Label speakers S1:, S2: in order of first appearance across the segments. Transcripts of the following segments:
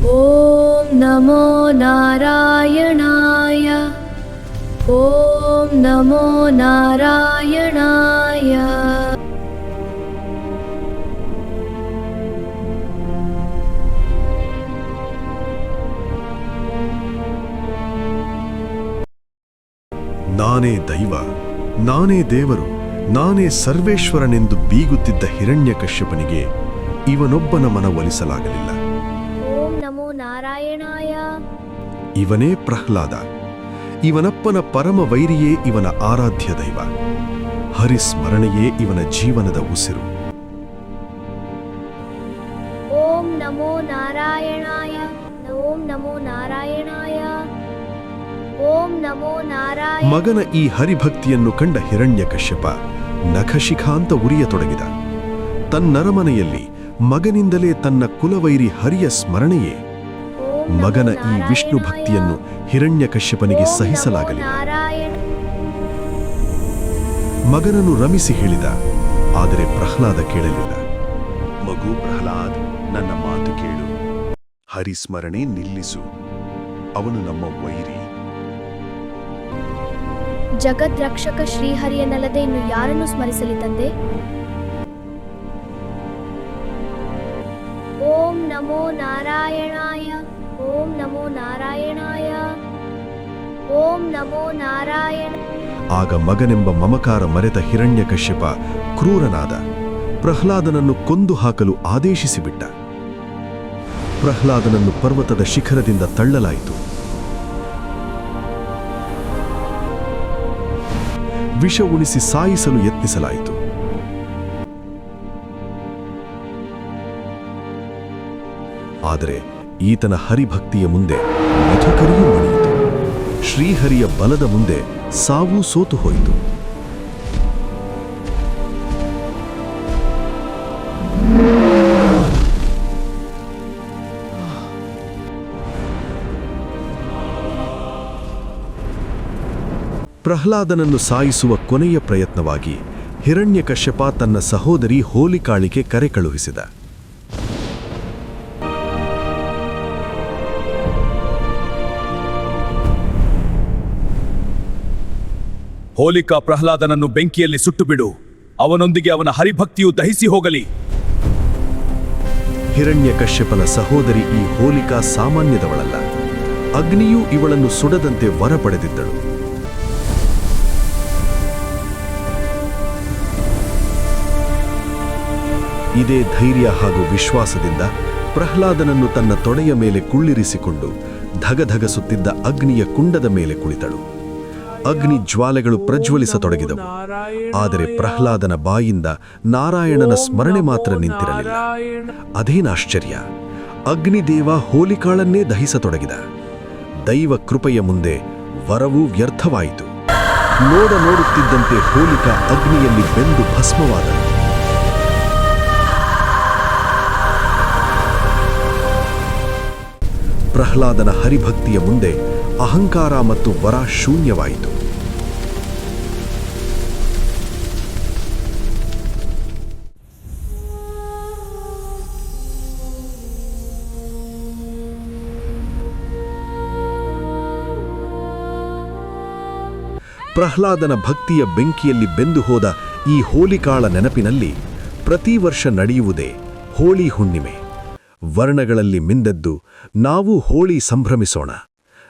S1: ಓಂ ನಮೋ ನಾರಾಯಣಾಯ. ಓಂ ನಮೋ ನಾರಾಯಣಾಯ.
S2: ನಾನೇ ದೈವ, ನಾನೇ ದೇವರು, ನಾನೇ ಸರ್ವೇಶ್ವರನೆಂದು ಬೀಗುತ್ತಿದ್ದ ಹಿರಣ್ಯಕಶ್ಯಪನಿಗೆ ಇವನೊಬ್ಬನ ಮನವೊಲಿಸಲಾಗಲಿಲ್ಲ.
S1: ಓಂ ನಮೋ ನಾರಾಯಣಾಯ.
S2: ಇವನೇ ಪ್ರಹ್ಲಾದ. ಇವನಪ್ಪನ ಪರಮ ವೈರಿಯೇ ಇವನ ಆರಾಧ್ಯ ದೈವ. ಹರಿಸ್ಮರಣೆಯೇ ಇವನ ಜೀವನದ ಉಸಿರು.
S1: ಓಂ ನಮೋ ನಾರಾಯಣಾಯ. ಓಂ ನಮೋ ನಾರಾಯಣಾಯ. ಓಂ ನಮೋ ನಾರಾಯಣ.
S2: ಮಗನ ಈ ಹರಿಭಕ್ತಿಯನ್ನು ಕಂಡ ಹಿರಣ್ಯಕಶ್ಯಪ ನಖಶಿಖಾಂತ ಉರಿಯತೊಡಗಿದ. ತನ್ನರಮನೆಯಲ್ಲಿ ಮಗನಿಂದಲೇ ತನ್ನ ಕುಲವೈರಿ ಹರಿಯ ಸ್ಮರಣೆಯೇ. ಮಗನ ಈ ವಿಷ್ಣು ಭಕ್ತಿಯನ್ನು ಹಿರಣ್ಯಕಶ್ಯಪನಿಗೆ ಸಹಿಸಲಾಗಲಿಲ್ಲ. ಮಗನನ್ನು ರಮಿಸಿ ಹೇಳಿದ, ಆದರೆ ಪ್ರಹ್ಲಾದ ಕೇಳಲಿಲ್ಲ. ಮಗು ಪ್ರಹ್ಲಾದ್, ನನ್ನ ಮಾತು ಕೇಳು. ಹರಿಸ್ಮರಣೆ ನಿಲ್ಲಿಸು. ಅವನು ನಮ್ಮ ವೈರಿ.
S1: ಜಗದ್ರಕ್ಷಕ ಶ್ರೀಹರಿಯನಲ್ಲದೆ ಇನ್ನು ಯಾರನ್ನು ಸ್ಮರಿಸಲಿ ತಂದೆ? ಓಂ ನಮೋ ನಾರಾಯಣಾಯ. ಓಂ ನಮೋ ನಾರಾಯಣಾಯ. ಓಂ ನಮೋ ನಾರಾಯಣ.
S2: ಆಗ ಮಗನೆಂಬ ಮಮಕಾರ ಮರೆತ ಹಿರಣ್ಯಕಶ್ಯಪ ಕ್ರೂರನಾದ. ಪ್ರಹ್ಲಾದನನ್ನು ಕೊಂದು ಹಾಕಲು ಆದೇಶಿಸಿಬಿಟ್ಟ. ಪ್ರಹ್ಲಾದನನ್ನು ಪರ್ವತದ ಶಿಖರದಿಂದ ತಳ್ಳಲಾಯಿತು. ವಿಷ ಉಣಿಸಿ ಸಾಯಿಸಲು ಯತ್ನಿಸಲಾಯಿತು. ಆದರೆ ಈತನ ಹರಿಭಕ್ತಿಯ ಮುಂದೆ ಮಧುಕರಿಯೂ ಮಣಿಯಿತು. ಶ್ರೀಹರಿಯ ಬಲದ ಮುಂದೆ ಸಾವು ಸೋತು ಹೋಯಿತು. ಪ್ರಹ್ಲಾದನನ್ನು ಸಾಯಿಸುವ ಕೊನೆಯ ಪ್ರಯತ್ನವಾಗಿ ಹಿರಣ್ಯಕಶ್ಯಪ ತನ್ನ ಸಹೋದರಿ ಹೋಲಿಕಾಳಿಗೆ ಕರೆ ಕಳುಹಿಸಿದ.
S3: ಹೋಲಿಕಾ, ಪ್ರಹ್ಲಾದನನ್ನು ಬೆಂಕಿಯಲ್ಲಿ ಸುಟ್ಟುಬಿಡು. ಅವನೊಂದಿಗೆ ಅವನ ಹರಿಭಕ್ತಿಯು ದಹಿಸಿ ಹೋಗಲಿ.
S2: ಹಿರಣ್ಯಕಶ್ಯಪನ ಸಹೋದರಿ ಈ ಹೋಲಿಕಾ ಸಾಮಾನ್ಯದವಳಲ್ಲ. ಅಗ್ನಿಯೂ ಇವಳನ್ನು ಸುಡದಂತೆ ವರ ಪಡೆದಿದ್ದಳು. ಇದೇ ಧೈರ್ಯ ಹಾಗೂ ವಿಶ್ವಾಸದಿಂದ ಪ್ರಹ್ಲಾದನನ್ನು ತನ್ನ ತೊಡೆಯ ಮೇಲೆ ಕುಳ್ಳಿರಿಸಿಕೊಂಡು ಧಗಧಗಸುತ್ತಿದ್ದ ಅಗ್ನಿಯ ಕುಂಡದ ಮೇಲೆ ಕುಳಿತಳು. ಅಗ್ನಿ ಜ್ವಾಲೆಗಳು ಪ್ರಜ್ವಲಿಸತೊಡಗಿದವು. ಆದರೆ ಪ್ರಹ್ಲಾದನ ಬಾಯಿಂದ ನಾರಾಯಣನ ಸ್ಮರಣೆ ಮಾತ್ರ ನಿಂತಿರಲಿಲ್ಲ. ಅದೇನಾಶ್ಚರ್ಯ! ಅಗ್ನಿದೇವ ಹೋಲಿಕಾಳನ್ನೇ ದಹಿಸತೊಡಗಿದ. ದೈವ ಕೃಪೆಯ ಮುಂದೆ ವರವೂ ವ್ಯರ್ಥವಾಯಿತು. ನೋಡುತ್ತಿದ್ದಂತೆ ಹೋಲಿಕಾ ಅಗ್ನಿಯಲ್ಲಿ ಬೆಂದು ಭಸ್ಮವಾದಳು. ಪ್ರಹ್ಲಾದನ ಹರಿಭಕ್ತಿಯ ಮುಂದೆ ಅಹಂಕಾರ ಮತ್ತು ವರ ಶೂನ್ಯವಾಯಿತು. ಪ್ರಹ್ಲಾದನ ಭಕ್ತಿಯ ಬೆಂಕಿಯಲ್ಲಿ ಬೆಂದು ಹೋದ ಈ ಹೋಲಿಕಾಳ ನೆನಪಿನಲ್ಲಿ ಪ್ರತಿ ವರ್ಷ ನಡೆಯುವುದೇ ಹೋಳಿ ಹುಣ್ಣಿಮೆ. ವರ್ಣಗಳಲ್ಲಿ ಮಿಂದೆದ್ದು ನಾವು ಹೋಳಿ ಸಂಭ್ರಮಿಸೋಣ.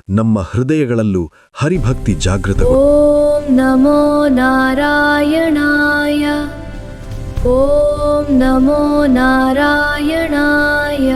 S2: ನಮ್ಮ ಹೃದಯಗಳಲ್ಲೂ ಹರಿಭಕ್ತಿ ಜಾಗೃತಗೊಳ್ಳಿ.
S1: ಓಂ ನಮೋ ನಾರಾಯಣಾಯ. ಓಂ ನಮೋ ನಾರಾಯಣಾಯ.